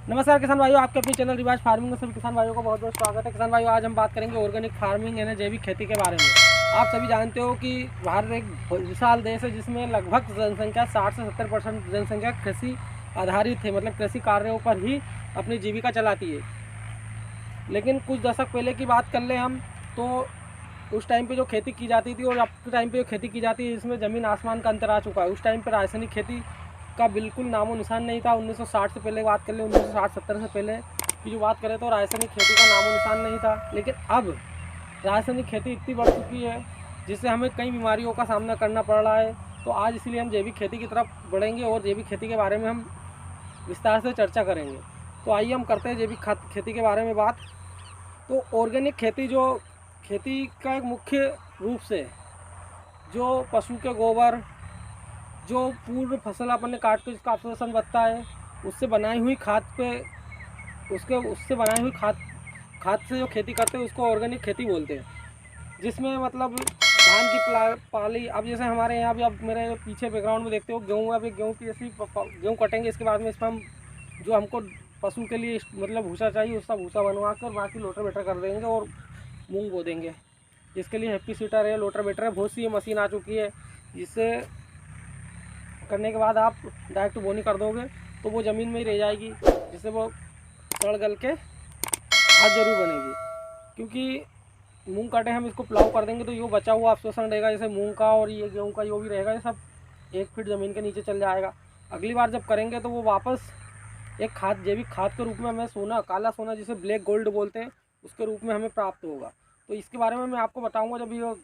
नमस्कार किसान भाइयों, आपके अपने चैनल रिवाज फार्मिंग में सभी किसान भाइयों का बहुत बहुत स्वागत है। किसान भाइयों, आज हम बात करेंगे ऑर्गेनिक फार्मिंग यानी जैविक खेती के बारे में। आप सभी जानते हो कि भारत एक विशाल देश है जिसमें लगभग जनसंख्या 60 से 70% जनसंख्या कृषि आधारित है, मतलब कृषि कार्यों पर ही अपनी जीविका चलाती है। लेकिन कुछ दशक पहले की बात कर लें हम, तो उस टाइम पे जो खेती की जाती थी और अब के टाइम पे जो खेती की जाती है, इसमें ज़मीन आसमान का अंतर आ चुका है। उस टाइम पे रासायनिक खेती का बिल्कुल नामो निशान नहीं था। 1960 से पहले बात कर ले, 1960-70 से पहले की जो बात करें तो रासायनिक खेती का नामो निशान नहीं था। लेकिन अब रासायनिक खेती इतनी बढ़ चुकी है जिससे हमें कई बीमारियों का सामना करना पड़ रहा है। तो आज इसलिए हम जैविक खेती की तरफ बढ़ेंगे और जैविक खेती के बारे में हम विस्तार से चर्चा करेंगे। तो आइए हम करते हैं जैविक खेती के बारे में बात। तो ऑर्गेनिक खेती जो खेती का एक मुख्य रूप से जो पशु के गोबर, जो पूर्व फसल अपन ने काट के जिसका अवशोषण बनता है, उससे बनाई हुई खाद पे उससे बनाई हुई खाद से जो खेती करते हैं उसको ऑर्गेनिक खेती बोलते हैं। जिसमें मतलब धान की पाली, अब जैसे हमारे यहाँ भी, अब मेरे पीछे बैकग्राउंड में देखते हो गेहूँ, अभी गेहूँ की जैसी गेहूँ कटेंगे, इसके बाद में इसमें हम जो हमको पशु के लिए मतलब भूसा चाहिए उसका भूसा बनवा कर बाकी लोटर बेटर कर देंगे और मूंग बो देंगे। इसके लिए हैप्पी सीटर है, लोटर बेटर है, बहुत सी मशीन आ चुकी है जिससे करने के बाद आप डायरेक्ट बोनी कर दोगे तो वो ज़मीन में ही रह जाएगी, जिससे वो सड़ गल के खाद जरूर बनेगी। क्योंकि मूंग काटे हम इसको प्लाव कर देंगे तो ये बचा हुआ अवशोषण रहेगा, जैसे मूंग का और ये गेहूँ का जो भी रहेगा, ये सब 1 फीट ज़मीन के नीचे चल जाएगा। अगली बार जब करेंगे तो वो वापस एक खाद, जैविक खाद के रूप में हमें सोना, काला सोना जिसे ब्लैक गोल्ड बोलते हैं, उसके रूप में हमें प्राप्त होगा। तो इसके बारे में मैं आपको बताऊंगा जब ये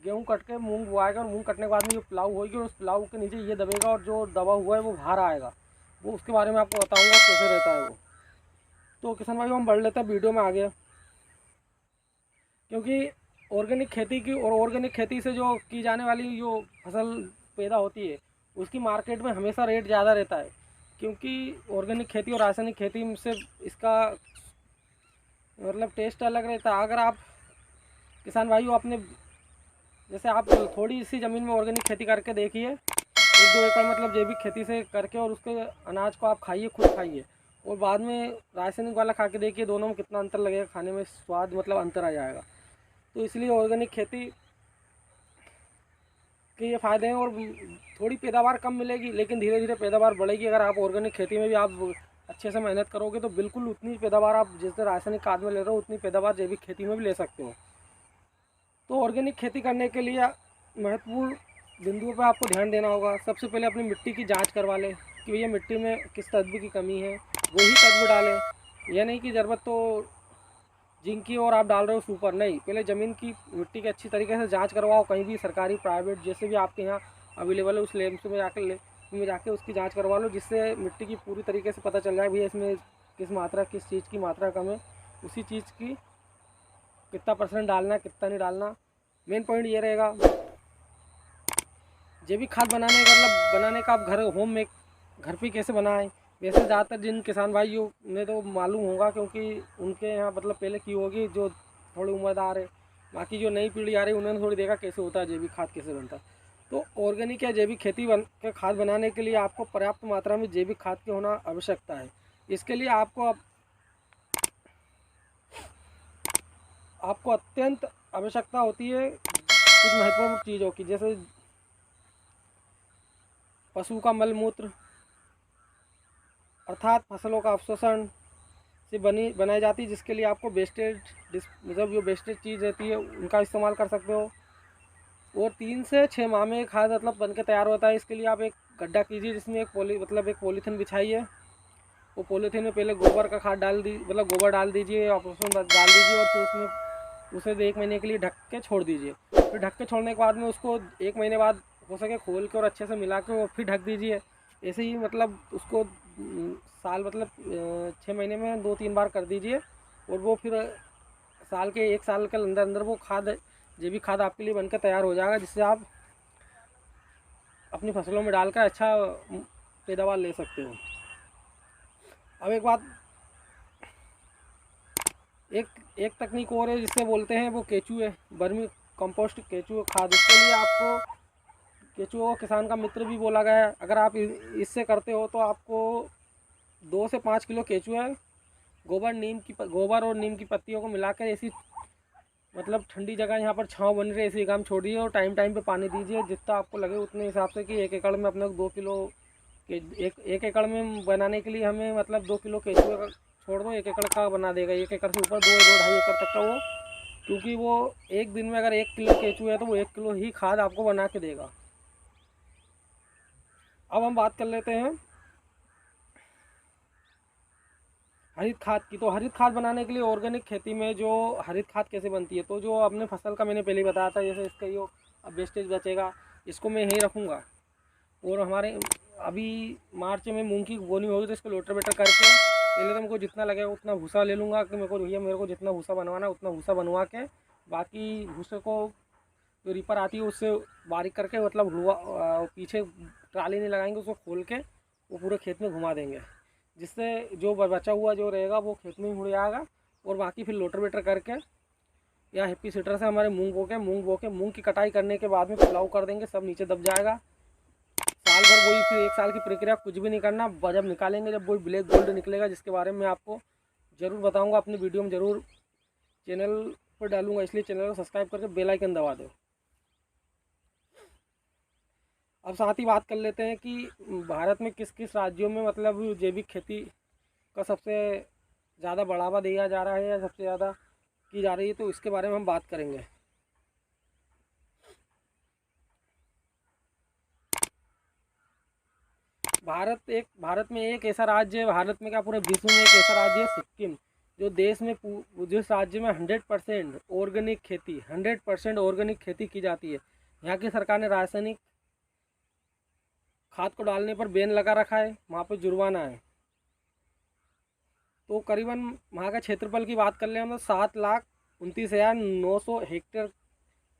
गेहूँ कट के मूंग बुआएगा और मूंग कटने के बाद में ये प्लाव होगी और उस प्लाव के नीचे ये दबेगा और जो दबा हुआ है वो बाहर आएगा, वो उसके बारे में आपको बताऊंगा कैसे रहता है वो। तो किसान भाई हम बढ़ लेते हैं वीडियो में आगे। क्योंकि ऑर्गेनिक खेती की और ऑर्गेनिक खेती से जो की जाने वाली जो फसल पैदा होती है उसकी मार्केट में हमेशा रेट ज़्यादा रहता है। क्योंकि ऑर्गेनिक खेती और रासायनिक खेती से इसका मतलब टेस्ट अलग रहता है। अगर आप किसान भाइयों अपने, जैसे आप थोड़ी सी ज़मीन में ऑर्गेनिक खेती करके देखिए, 1-2 एकड़ मतलब जैविक खेती से करके, और उसके अनाज को आप खाइए, खुद खाइए, और बाद में रासायनिक वाला खा के देखिए, दोनों में कितना अंतर लगेगा, खाने में स्वाद मतलब अंतर आ जाएगा। तो इसलिए ऑर्गेनिक खेती के ये फ़ायदे हैं। और थोड़ी पैदावार कम मिलेगी लेकिन धीरे धीरे पैदावार बढ़ेगी। अगर आप ऑर्गेनिक खेती में भी आप अच्छे से मेहनत करोगे तो बिल्कुल उतनी पैदावार आप जैसे रासायनिक खाद में ले रहे हो उतनी पैदावार जैविक खेती में भी ले सकते हो। तो ऑर्गेनिक खेती करने के लिए महत्वपूर्ण बिंदुओं पर आपको ध्यान देना होगा। सबसे पहले अपनी मिट्टी की जांच करवा लें कि भैया मिट्टी में किस तत्व की कमी है, वही तत्व डालें। यह नहीं कि ज़रूरत तो जिंक की और आप डाल रहे हो सुपर, नहीं, पहले ज़मीन की मिट्टी की अच्छी तरीके से जांच करवाओ। कहीं भी सरकारी प्राइवेट जैसे भी आपके यहाँ अवेलेबल है उस लैब में जाके उसकी जांच करवा लो, जिससे मिट्टी की पूरी तरीके से पता चल जाए भैया इसमें किस चीज़ की मात्रा कम है, उसी चीज़ की कितना % डालना है, कितना नहीं डालना। मेन पॉइंट ये रहेगा। जैविक खाद बनाने का आप घर पे कैसे बनाएं। वैसे ज़्यादातर जिन किसान भाइयों ने तो मालूम होगा, क्योंकि उनके यहाँ मतलब पहले की होगी जो थोड़ी उम्रदार है। बाकी जो नई पीढ़ी आ रही है उन्होंने थोड़ी देखा कैसे होता है जैविक खाद कैसे बनता है। तो ऑर्गेनिक या जैविक खेती के खाद बनाने के लिए आपको पर्याप्त मात्रा में जैविक खाद की होना आवश्यकता है। इसके लिए आपको अत्यंत आवश्यकता होती है कुछ महत्वपूर्ण चीज़ों की, जैसे पशु का मल मूत्र, अर्थात फसलों का अवशोषण से बनाई जाती है, जिसके लिए आपको मतलब जो वेस्टेज चीज़ रहती है उनका इस्तेमाल कर सकते हो। और 3 से 6 माह में खाद मतलब बन के तैयार होता है। इसके लिए आप एक गड्ढा कीजिए जिसमें एक पॉलीथीन बिछाइए। वो पॉलीथीन में पहले गोबर का खाद डाल दी मतलब गोबर डाल दीजिए, ऑप्शन डाल दीजिए, और फिर उसमें उसे 1 महीने के लिए ढक के छोड़ दीजिए। फिर ढक के छोड़ने के बाद में उसको 1 महीने बाद हो सके खोल के और अच्छे से मिला के और फिर ढक दीजिए। ऐसे ही मतलब उसको साल मतलब 6 महीने में 2-3 बार कर दीजिए, और वो फिर 1 साल के अंदर अंदर वो खाद, जैविक खाद आपके लिए बनकर तैयार हो जाएगा, जिससे आप अपनी फसलों में डालकर अच्छा पैदावार ले सकते हो। अब एक एक तकनीक और है जिससे बोलते हैं, वो केचुए वर्मी कंपोस्ट केचुए खाद। इसके लिए आपको केचुए को किसान का मित्र भी बोला गया है। अगर आप इससे करते हो तो आपको 2 से 5 किलो केचुआ गोबर और नीम की पत्तियों को मिलाकर ऐसी मतलब ठंडी जगह यहाँ पर छाँव बन रही है ऐसी जगह में छोड़िए और टाइम टाइम पे पानी दीजिए, जितना आपको लगे उतने हिसाब से कि 1 एकड़ में अपने को 2 किलो के एक एकड़ में बनाने के लिए हमें मतलब 2 किलो केचुआ का छोड़ दो, 1 एकड़ का बना देगा। 1 एकड़ से ऊपर 2-2.5 एकड़ तक का वो, क्योंकि वो एक दिन में अगर 1 किलो केचुआ है तो वो 1 किलो ही खाद आपको बना के देगा। अब हम बात कर लेते हैं हरित खाद की। तो हरित खाद बनाने के लिए ऑर्गेनिक खेती में जो हरित खाद कैसे बनती है, तो जो अपने फसल का मैंने पहले ही बताया था, जैसे इसका जो अब वेस्टेज बचेगा इसको मैं यहीं रखूँगा। और हमारे अभी मार्च में मूंग की बोनी होगी तो इसको लोटर बेटर करके पहले तो मेरे को जितना लगेगा उतना भूसा ले लूँगा कि मेरे को जितना भूसा बनवाना है उतना भूसा बनवा के बाकी भूसे को जो रीपर आती है उससे बारीक करके मतलब पीछे ट्राली नहीं लगाएंगे, उसको खोल के वो पूरे खेत में घुमा देंगे, जिससे जो बचा हुआ जो रहेगा वो खेत में ही उड़ जाएगा। और बाकी फिर लोटर बेटर करके या हैप्पी सीडर से हमारे मूंग बो के मूंग की कटाई करने के बाद में प्लाऊ कर देंगे, सब नीचे दब जाएगा। साल भर वही फिर 1 साल की प्रक्रिया, कुछ भी नहीं करना। जब निकालेंगे जब वही ब्लैक गोल्ड निकलेगा, जिसके बारे में आपको ज़रूर बताऊंगा, अपनी वीडियो में ज़रूर चैनल पर डालूंगा, इसलिए चैनल को सब्सक्राइब करके बेल आइकन दबा दो। अब साथ ही बात कर लेते हैं कि भारत में किस किस राज्यों में मतलब जैविक खेती का सबसे ज़्यादा बढ़ावा दिया जा रहा है या सबसे ज़्यादा की जा रही है, तो इसके बारे में हम बात करेंगे। भारत में एक ऐसा राज्य है, भारत में क्या पूरे विश्व में एक ऐसा राज्य है सिक्किम, जो देश में जिस राज्य में 100% ऑर्गेनिक खेती की जाती है। यहाँ की सरकार ने रासायनिक खाद को डालने पर बैन लगा रखा है, वहाँ पर जुर्माना है। तो करीबन वहाँ का क्षेत्रफल की बात कर ले हम तो 7,29,900 हेक्टेयर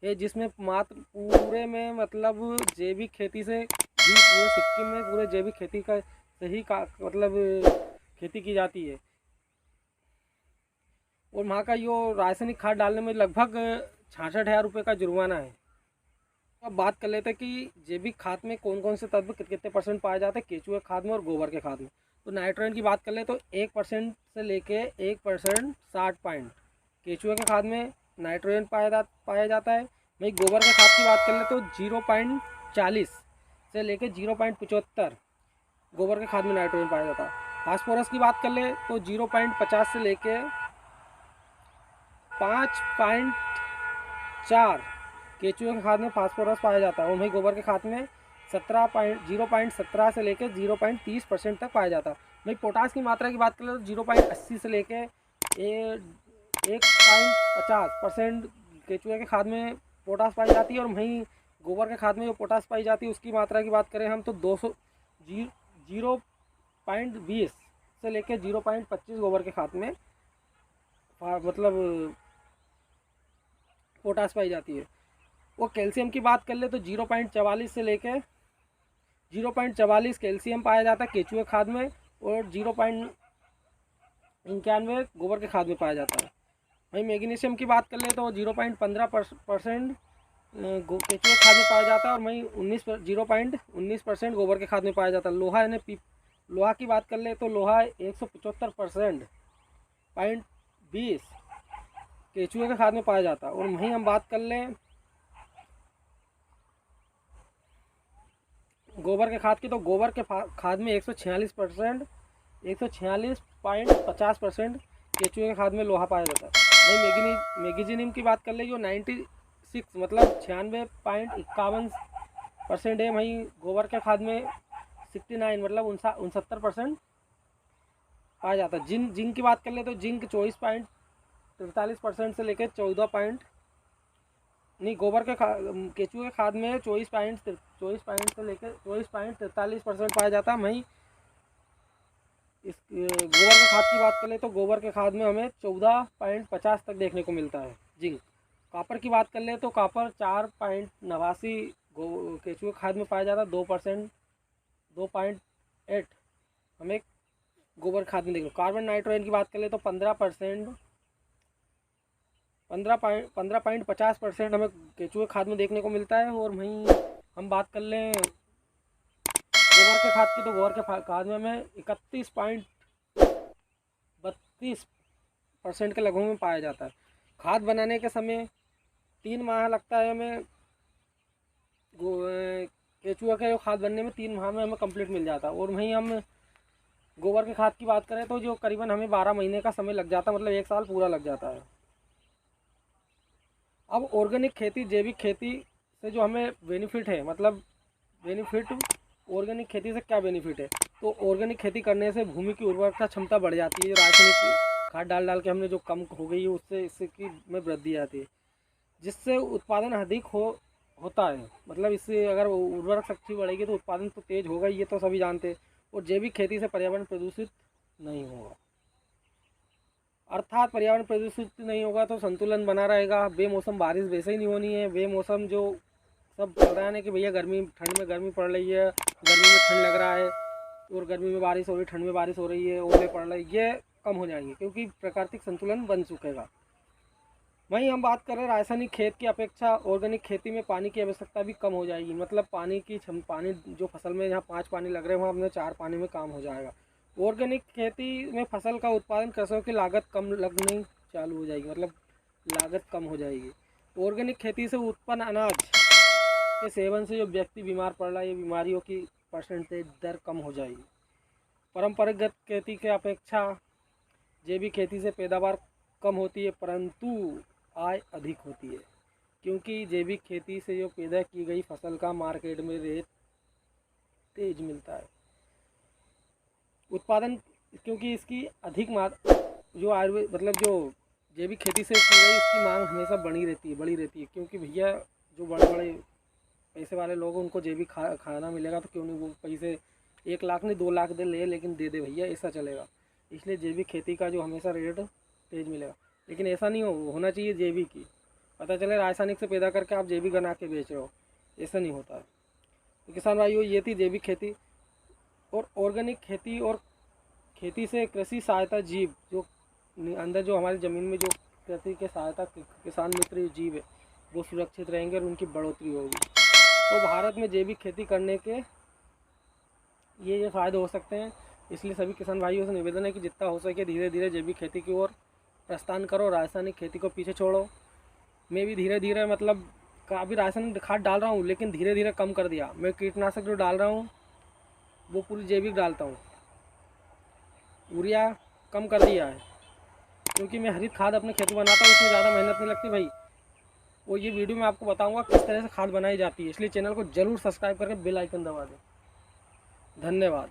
है, जिसमें मात्र पूरे में मतलब जैविक खेती से भी पूरे सिक्किम में पूरे जैविक खेती का सही का मतलब खेती की जाती है। और वहाँ का जो रासायनिक खाद डालने में लगभग 66,000 रुपये का जुर्माना है। अब बात कर लेते हैं कि जैविक खाद में कौन कौन से तत्व कितने % पाए जाते हैं केचुए खाद में और गोबर के खाद में। तो नाइट्रोजन की बात कर ले तो 1% से लेके 1% 60 पॉइंट केचुए के खाद में नाइट्रोजन पाया जाता है। वही गोबर के खाद की बात कर ले तो 0.40 से लेके 0.75 गोबर के खाद में नाइट्रोजन पाया जाता है। फास्फोरस की बात कर ले तो 0.50 से लेके 5.4 केचुए के खाद में फास्फोरस पाया जाता है। और वहीं गोबर के खाद में 0.17 से लेकर 0.30% तक पाया जाता है। वहीं पोटास की मात्रा की बात करें तो 0.80 से लेकर 1.50% केचुए के खाद में पोटास पाई जाती है। और वहीं गोबर के खाद में जो पोटास पाई जाती है उसकी मात्रा की बात करें हम तो 0.20 से लेकर 0.25 गोबर के खाद में मतलब पोटास पाई जाती है। वो कैल्शियम की बात कर ले तो 0.44 से लेकर 0.44 कैल्शियम पाया जाता है केचुए खाद में और 0.91 गोबर के खाद में पाया जाता है। वहीं मैग्नीशियम की बात कर ले तो 0.15% केचुए खाद में पाया जाता है और वहीं 0.19% गोबर के खाद में पाया जाता है। लोहा की बात कर ले तो लोहा 175.20 केचुए के खाद में पाया जाता है। और वहीं हम बात कर लें गोबर के खाद की तो गोबर के खाद में 146.50% केचुए के खाद में लोहा पाया जाता है। वहीं मैग्नीशियम की बात कर ले जो 96 मतलब 96.51% है। वहीं गोबर के खाद में 69 मतलब 69% पाया जाता है। जिंक की बात कर ले तो जिंक 24.43% से लेकर 14 नहीं गोबर के केचुए के खाद में 24 पॉइंट से लेकर 24.43% पाया जाता है। वहीं इस गोबर के खाद की बात करें तो गोबर के खाद में हमें 14.50 तक देखने को मिलता है जिंक। कॉपर की बात कर ले तो कॉपर 4.89 केचुए खाद में पाया जाता है। 2.8 हमें गोबर खाद में देखो। कार्बन नाइट्रोजन की बात कर ले तो 15.50% हमें केचुए खाद में देखने को मिलता है। और वहीं हम बात कर लें गोबर के खाद की, तो गोबर के खाद में हमें 31.32% के लगभग में पाया जाता है। खाद बनाने के समय 3 माह लगता है हमें। केचुआ का जो खाद बनने में 3 माह में हमें कंप्लीट मिल जाता है। और वहीं हम गोबर के खाद की बात करें तो जो करीबन हमें 12 महीने का समय लग जाता है, मतलब 1 साल पूरा लग जाता है। अब ऑर्गेनिक खेती, जैविक खेती से जो हमें बेनिफिट है, मतलब बेनिफिट ऑर्गेनिक खेती से क्या बेनिफिट है, तो ऑर्गेनिक खेती करने से भूमि की उर्वरता क्षमता बढ़ जाती है। जो रासायनिक खाद डाल डाल के हमने जो कम हो गई है, उससे इसकी में वृद्धि आती है, जिससे उत्पादन अधिक होता है। मतलब इससे अगर उर्वरक शक्ति बढ़ेगी तो उत्पादन तो तेज होगा, ये तो सभी जानते हैं। और जैविक खेती से पर्यावरण प्रदूषित नहीं होगा, अर्थात पर्यावरण प्रदूषित नहीं होगा तो संतुलन बना रहेगा। बेमौसम बारिश वैसे ही नहीं होनी है। बेमौसम जो सब चल रहा है ना कि भैया गर्मी, ठंड में गर्मी पड़ रही है, गर्मी में ठंड लग रहा है, और गर्मी में बारिश हो रही है, ठंड में बारिश हो रही है, ओले पड़ रहे हैं, ये कम हो जाएंगे क्योंकि प्राकृतिक संतुलन बन चुकेगा। वहीं हम बात करें रासायनिक खेत की अपेक्षा ऑर्गेनिक खेती में पानी की आवश्यकता भी कम हो जाएगी। मतलब पानी जो फसल में जहाँ 5 पानी लग रहे हैं वहाँ अपने 4 पानी में काम हो जाएगा। ऑर्गेनिक खेती में फसल का उत्पादन, कृषकों की लागत कम लगनी चालू हो जाएगी, मतलब लागत कम हो जाएगी। ऑर्गेनिक खेती से उत्पन्न अनाज के सेवन से जो व्यक्ति बीमार पड़ रहा है, ये बीमारियों की परसेंटेज दर कम हो जाएगी। परंपरागत खेती के अपेक्षा जैविक खेती से पैदावार कम होती है, परंतु आय अधिक होती है, क्योंकि जैविक खेती से जो पैदा की गई फसल का मार्केट में रेट तेज मिलता है। उत्पादन, क्योंकि इसकी अधिक जो आयुर्वेद, मतलब जो जैविक खेती से की गई, इसकी मांग हमेशा बड़ी रहती है, क्योंकि भैया जो बड़े बड़े पैसे वाले लोग हैं उनको जैविक खाना मिलेगा तो क्यों नहीं, वो पैसे 1 लाख नहीं 2 लाख दे ले, लेकिन दे भैया, ऐसा चलेगा। इसलिए जैविक खेती का जो हमेशा रेट तेज मिलेगा। लेकिन ऐसा नहीं होना चाहिए जैविक की, पता चले रासायनिक से पैदा करके आप जैविक बना के बेच रहे हो, ऐसा नहीं होता है। तो किसान भाइयों, ये थी जैविक खेती और ऑर्गेनिक खेती। और खेती से कृषि सहायता जीव जो अंदर जो हमारी ज़मीन में जो कृषि के सहायता किसान मित्र जीव है, वो सुरक्षित रहेंगे और उनकी बढ़ोतरी होगी। तो भारत में जैविक खेती करने के ये फ़ायदे हो सकते हैं। इसलिए सभी किसान भाइयों से निवेदन है कि जितना हो सके धीरे धीरे जैविक खेती की ओर प्रस्थान करो, रासायनिक खेती को पीछे छोड़ो। मैं भी धीरे धीरे, मतलब काफ़ी रासायनिक खाद डाल रहा हूँ, लेकिन धीरे धीरे कम कर दिया। मैं कीटनाशक जो डाल रहा हूँ वो पूरी जैविक डालता हूँ, यूरिया कम कर दिया है, क्योंकि मैं हरित खाद अपने खेत में बनाता हूँ, इसमें ज़्यादा मेहनत नहीं लगती भाई। और ये वीडियो में आपको बताऊँगा किस तरह से खाद बनाई जाती है, इसलिए चैनल को ज़रूर सब्सक्राइब करके बेल आइकन दबा दें। धन्यवाद।